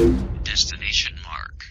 Destination Mark.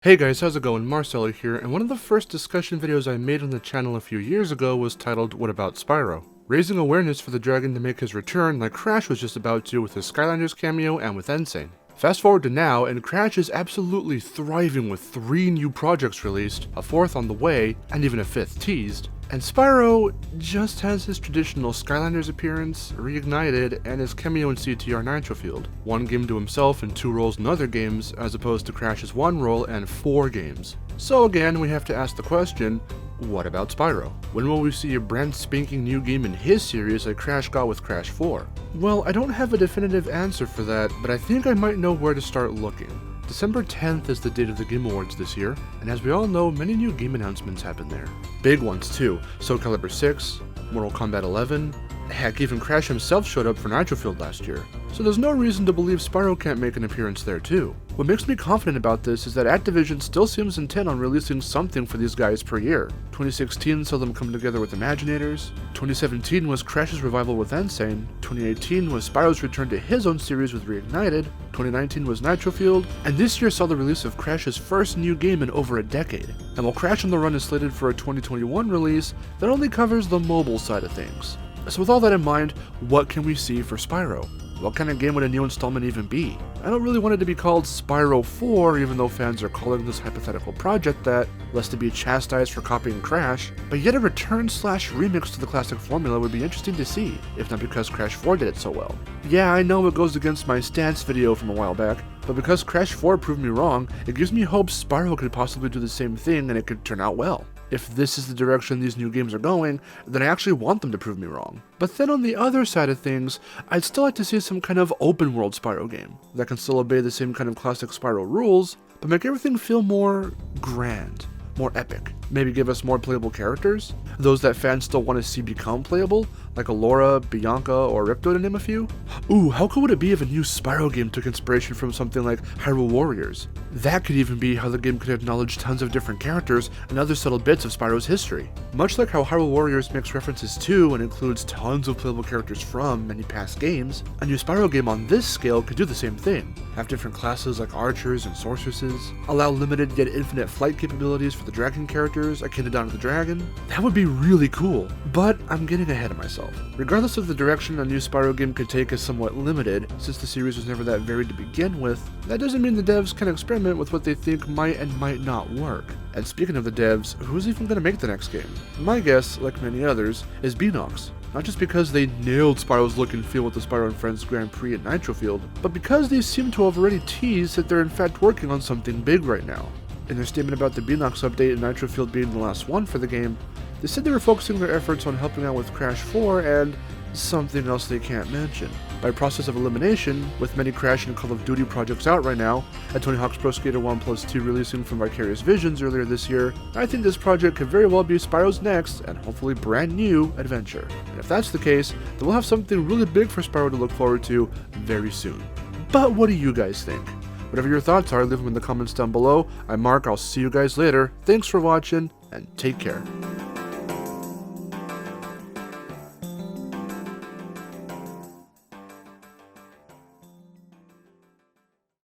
Hey guys, how's it going? Marcelo here, and one of the first discussion videos I made on the channel a few years ago was titled What About Spyro? Raising awareness for the dragon to make his return like Crash was just about to with his Skylanders cameo and with Insane. Fast forward to now, and Crash is absolutely thriving with 3 new projects released, a 4th on the way, and even a 5th teased. And Spyro just has his traditional Skylanders appearance, reignited, and his cameo in CTR Nitro Field. 1 game to himself and 2 roles in other games, as opposed to Crash's 1 role and 4 games. So again, we have to ask the question, what about Spyro? When will we see a brand spanking new game in his series like Crash got with Crash 4? Well, I don't have a definitive answer for that, but I think I might know where to start looking. December 10th is the date of the Game Awards this year, and as we all know, many new game announcements happen there. Big ones too, Soul Calibur 6, Mortal Kombat 11, heck, even Crash himself showed up for Nitro Field last year, so there's no reason to believe Spyro can't make an appearance there too. What makes me confident about this is that Activision still seems intent on releasing something for these guys per year. 2016 saw them come together with Imaginators, 2017 was Crash's revival with Insane, 2018 was Spyro's return to his own series with Reignited, 2019 was Nitro Field, and this year saw the release of Crash's first new game in over a decade. And while Crash on the Run is slated for a 2021 release, that only covers the mobile side of things. So with all that in mind, what can we see for Spyro? What kind of game would a new installment even be? I don't really want it to be called Spyro 4, even though fans are calling this hypothetical project that, lest it be chastised for copying Crash, but yet a return/remix to the classic formula would be interesting to see, if not because Crash 4 did it so well. Yeah, I know it goes against my stance video from a while back, but because Crash 4 proved me wrong, it gives me hope Spyro could possibly do the same thing and it could turn out well. If this is the direction these new games are going, then I actually want them to prove me wrong. But then on the other side of things, I'd still like to see some kind of open world Spyro game that can still obey the same kind of classic Spyro rules, but make everything feel more grand, more epic. Maybe give us more playable characters, those that fans still want to see become playable, like Allura, Bianca, or Ripto to name a few. Ooh, how cool would it be if a new Spyro game took inspiration from something like Hyrule Warriors? That could even be how the game could acknowledge tons of different characters and other subtle bits of Spyro's history. Much like how Hyrule Warriors makes references to and includes tons of playable characters from many past games, a new Spyro game on this scale could do the same thing. Have different classes like archers and sorceresses, allow limited yet infinite flight capabilities for the dragon characters akin to Dawn of the Dragon. That would be really cool, but I'm getting ahead of myself. Regardless of the direction a new Spyro game could take is somewhat limited, since the series was never that varied to begin with, that doesn't mean the devs can experiment with what they think might and might not work. And speaking of the devs, who's even going to make the next game? My guess, like many others, is Beanox. Not just because they nailed Spyro's look and feel with the Spyro and Friends Grand Prix at Nitro Field, but because they seem to have already teased that they're in fact working on something big right now. In their statement about the Beanox update and Nitro Field being the last one for the game, they said they were focusing their efforts on helping out with Crash 4 and something else they can't mention. By process of elimination, with many Crash and Call of Duty projects out right now, and Tony Hawk's Pro Skater 1+2 releasing from Vicarious Visions earlier this year, I think this project could very well be Spyro's next, and hopefully brand new, adventure. And if that's the case, then we'll have something really big for Spyro to look forward to very soon. But what do you guys think? Whatever your thoughts are, leave them in the comments down below. I'm Mark, I'll see you guys later. Thanks for watching, and take care.